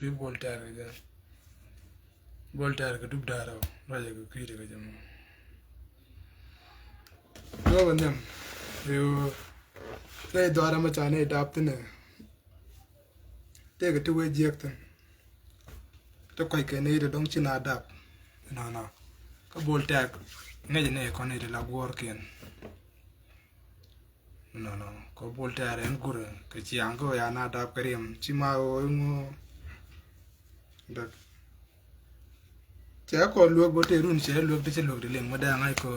pi Voltaire ke dub daro raja ke kiri ke jamu yo bandem yo le dwara ma chane adaptne te ke tuwe jekten to kai ke ne de dong china adap na ka Voltaire ngeje ne ko ne de la gor ken no ko Voltaire en gure ke chiang ko ya na adap kerem chima o ngo da cha ko luok bote run che luok de che luok de leng moda ngai ko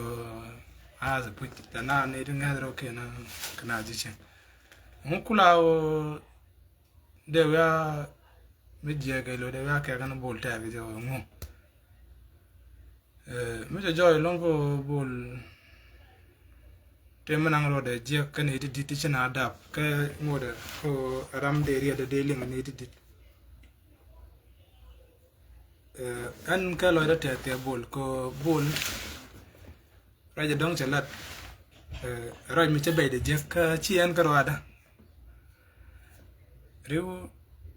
az put ta na ne de ngadro ke na kana ji che kula o de ya mi je ke lo de ya ke kana Voltaire ke jo ngo mi je jo longo bol te manang ro de je ke ne di ti che na adap ke ngode ko ram de ria de leng ne di an ka lo da te bol ko bol raja dong chalat roj mi che be de je ka chi an ka roada riu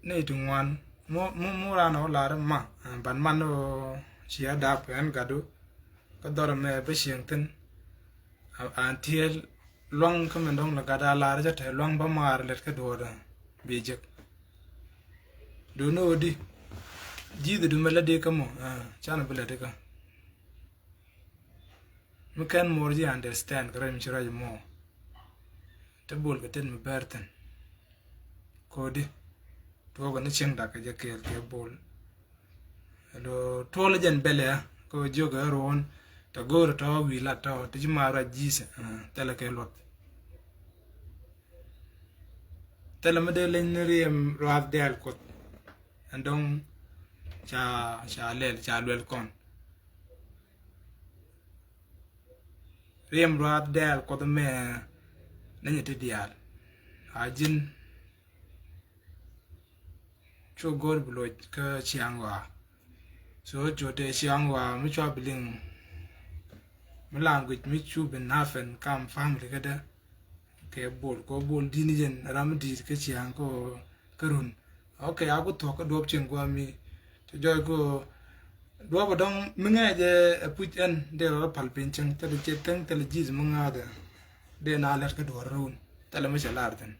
nei tungwan mo ra no la ma ban man no chi ada an gadu ka dor me be shingten an tiel long ka men dong la gada la ja te long ba mar let ka do da be je do no di ji de mala de kamo chana bela de ka we can more understand kram chira mo te bol ka ten me berten ko di to ga ne chen da ka je ke bol do to le jen bele ko joga ron ta gor to wi la to te mara jise tele ke lot tele me de len riem raf del ko andong cha lel kon riem raf del ko me nanye te dial ajin cho gor bulo ka chiangwa so jo te chiangwa mi chwa biling mi language mi chu ben nafen kam family kada ke bol ko bol dini jen ram di ke chiang ko karun okay aku to ka dop chen gwa mi to joy ko do ba dong mi nga je put en de ro pal pin chen te che teng te jiz mi nga de na ler ka do run te le mi chalar den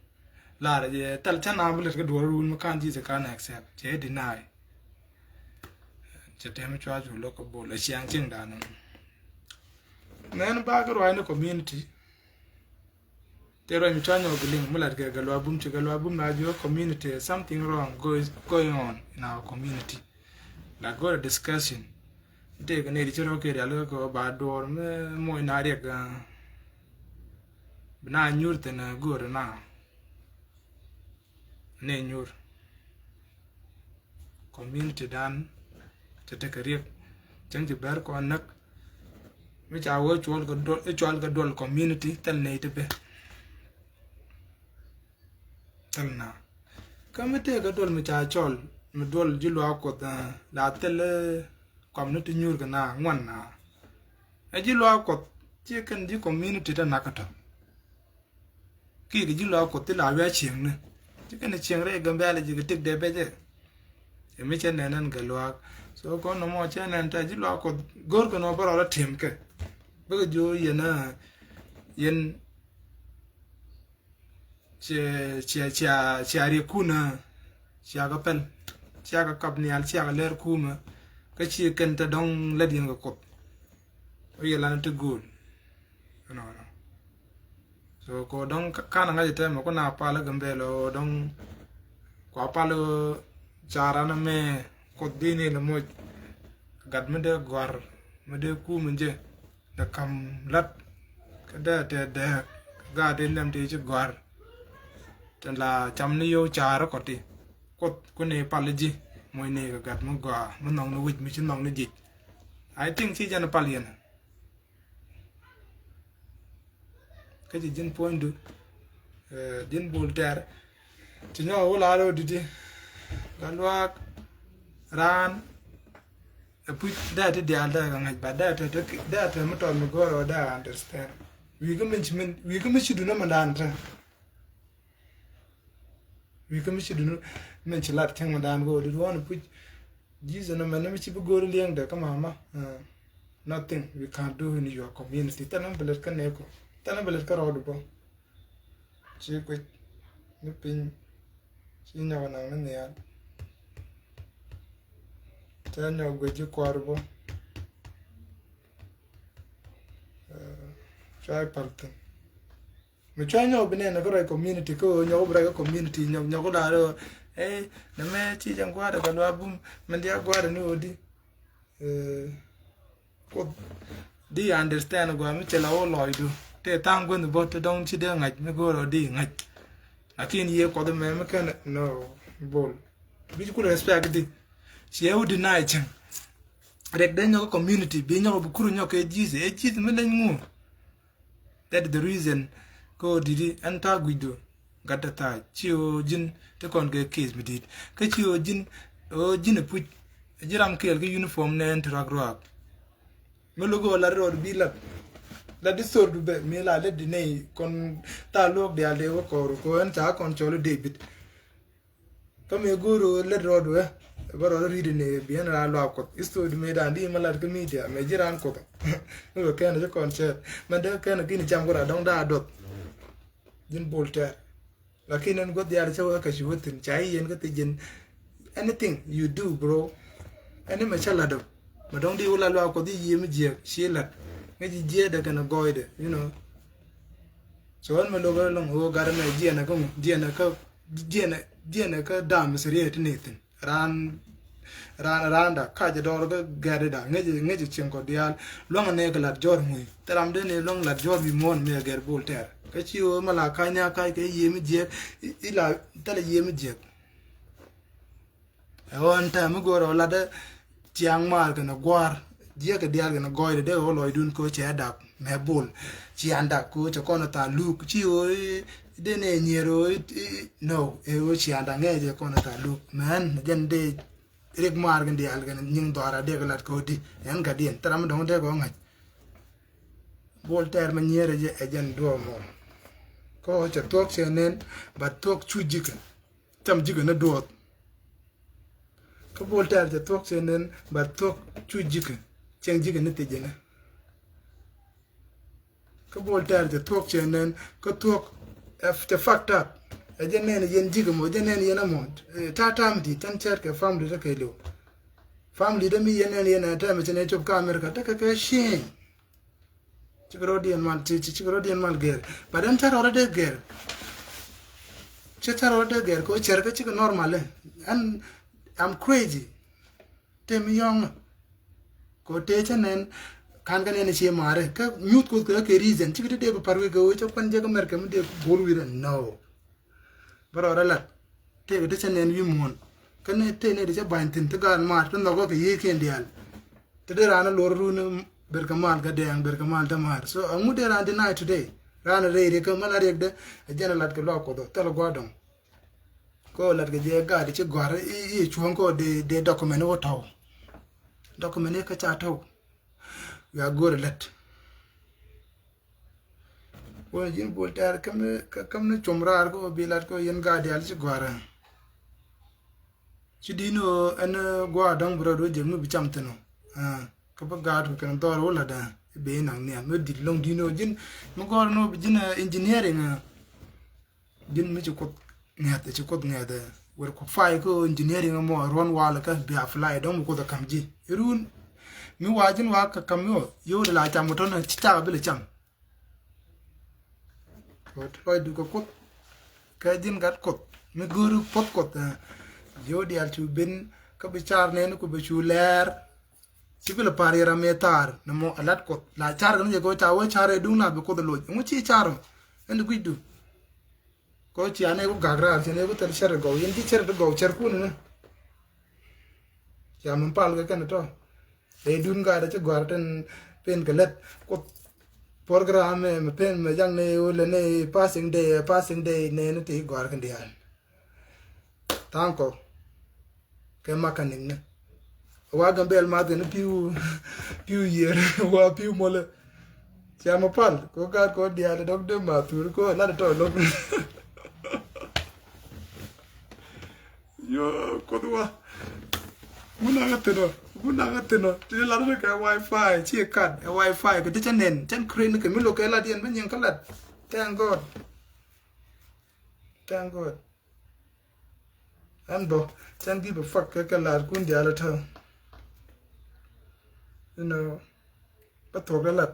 lar je tel chana bu ler ka do run mi kan ji se kan accept che deny che te mi chwa ju lo ko bol a chiang chen da no nen ba ga ro ai community Tero mi chanyo giling mulat ke galwa bum na jo community something wrong going on in our community. La go discussion. Te ke ne dichero ke dalo ko ba dor me mo na re ga. Bna nyurte na gor na. Ne nyur. Community dan te ke riek change ber ko nak. Mi cha wo chwal ga dol community tel ne te be. Talna kama te ga dol mi cha chol mi dol jilu ko da la tele community nyur ga na ngwan na e jilu ko ti kan di community ta nakata ki ga jilu ko te la wa ching ne ti kan ching re ga mbale ji ga tik de be je e mi chen nan ga lo so ko no mo chen nan ta jilu ko gor ko no baro la tim ke ba ga jo yena yen chia ri kuna chia ga pen chia ga kap ni al chia ga ler kuma ka chi ken ta dong la din ga kop o ye la to good no so ko dong kana nga jete mo ko na pa la gambe lo dong ko pa lo chara na me ko dini na mo gad me de gwar me de ku munje da kam lat ka da te de ga de nam de ji gwar tan la cham ni yo chara ko ti ko ne palji moy ne ga gat mo gwa mo nong no wit mi chin nong ne jit I think si jana palien ka ji jin point du din Voltaire ti no wala ro di galwa ran e put da te dia da ga ngai ba da te mo to mi go ro da understand we go mi du na mandan ta we come to men chilat chang madan go do one put Jesus no man me chibu go liang de kama nothing we can't do in your community tanam belet kan neko tanam belet ka rodu bo chi kwit ni pin chi nya wana ne ya ta nya go ji kwarbo try palten me try nya obine na go community ko nya obra community nya go da na me chi jang gwa da lo abum men dia gwa da ni odi ko di understand gwa mi chela o loidu te tang gun bo te dong chi de ngai me go ro di ngai akin ye ko de me kan no bol bi ku respect di chi e udi nai chen rek de nyo community bi nyo bu kuru nyo ke jize me den mu that the reason ko didi anta guido gata ta chi o jin te kon ge case mi dit ke chi o jin pu jiram kel ke uniform ne entrak roak me logo la ro bi la di sor du be me la le di nei kon ta lok de ale ko en ta kon cholo debit to me guru le ro du baro ri di ne bien la lo ko isto di me dan di malar ke media me jiran ko me ken je kon che me de ken ki ni cham ko da dong da dot jin bolte lakini en god yar chawa ka shutin chai yen ka tijin anything you do bro ani ma chala do ma dong di wala lo ko di yim je shilat ngi je da kana goide you know so an ma lo ga long ho gar na je na ko je na ka dam seriet nitin ran da ka je do ga gade da ngi chen ko dial long ne ga lat jor mu taram de ne long lat jor bi mon me ger bolter ka chi o mala ka nya ka ke yim je ila tale yim je on ta mu go ro la de chiang mar ga na gwar je ka dial ga na goide de o loy dun ko che da me bol chi anda ko che ko na ta lu chi o de ne nyero no e o chi anda nge je ko na ta lu man den de rek mar ga dial ga ning dora de ga lat ko di en ga dien taram dong de go ngai bol ter ma nyere je e jen do mo ko che tok che nen ba tok chu jika tam jika na do ko bol ter je tok che nen ba tok chu jika cheng jika ne te jena ko bol ter je tok che nen ko tok after fact up e jen nen yen jika mo jen nen yen mo ta tam di tan cher ke family de ke lo family de mi yen ta me ne chop camera ka ta ka shin Chikorodian mal ger badan charo de ger charo de ger ko cherka chik normal and I'm crazy tem young ko te chanen kan kan ne che mare ka nyut ko ke reason chik de ko parwe go cho pan je ko mer kam de bol wi no baro la te de chanen wi mon kan te ne de cha ban tin te gan ma to no ko ke ye ken dial te de rana lor ru ne berkamal ga deng berkamal damar so amude ran deny today ran re ko mala rek de jena lat ko lo ko do telo godon ko lat ga je ga di ci gwar i chuon ko de document wo taw document ka cha taw ya gor let wo jin bol tar kam ne chomrar ko bilat ko yen ga di al ci gwar ci dino en gwa dong bro do je mu bi chamteno ko ba gadu kan dor wala da be nang ne me di long dino jin mo gor no jin engineering jin mi ko ngata ci ko ngata wer ko fay ko engineering mo ron wala ka bi afly don ko da kamji irun mi wajin wa ka kamyo yo la ta mo ton ci ta bi le cham ko toy du ko ka jin gat ko mi guru pot ko yo di al tu bin ka bi char ne ko be chu ler sibila parira metar namo alat ko la char kan je ko chawo chare dung na be ko lo mu chi charo en guidu ko chi ane ko gagra al ne ko tar char go yen ti char go char ku ne ya mun pal ga kan to e dun ga da che gwarten pen galet ko program me pen me jang ne o le ne passing day ne ne ti gwar kan dia tanko ke makaning ne wa gambel ma de piu yer wa piu mole chama pal ko ka ko dia de dok de ma tur ko la to lo yo kodwa Bunanga ti la na ka wifi chi kat wifi ko ti chanen chan crane ke mi lo ke la dien ben yang kalat thank god and bo chan give a fuck ka la kun dia la tha you know but to ga lat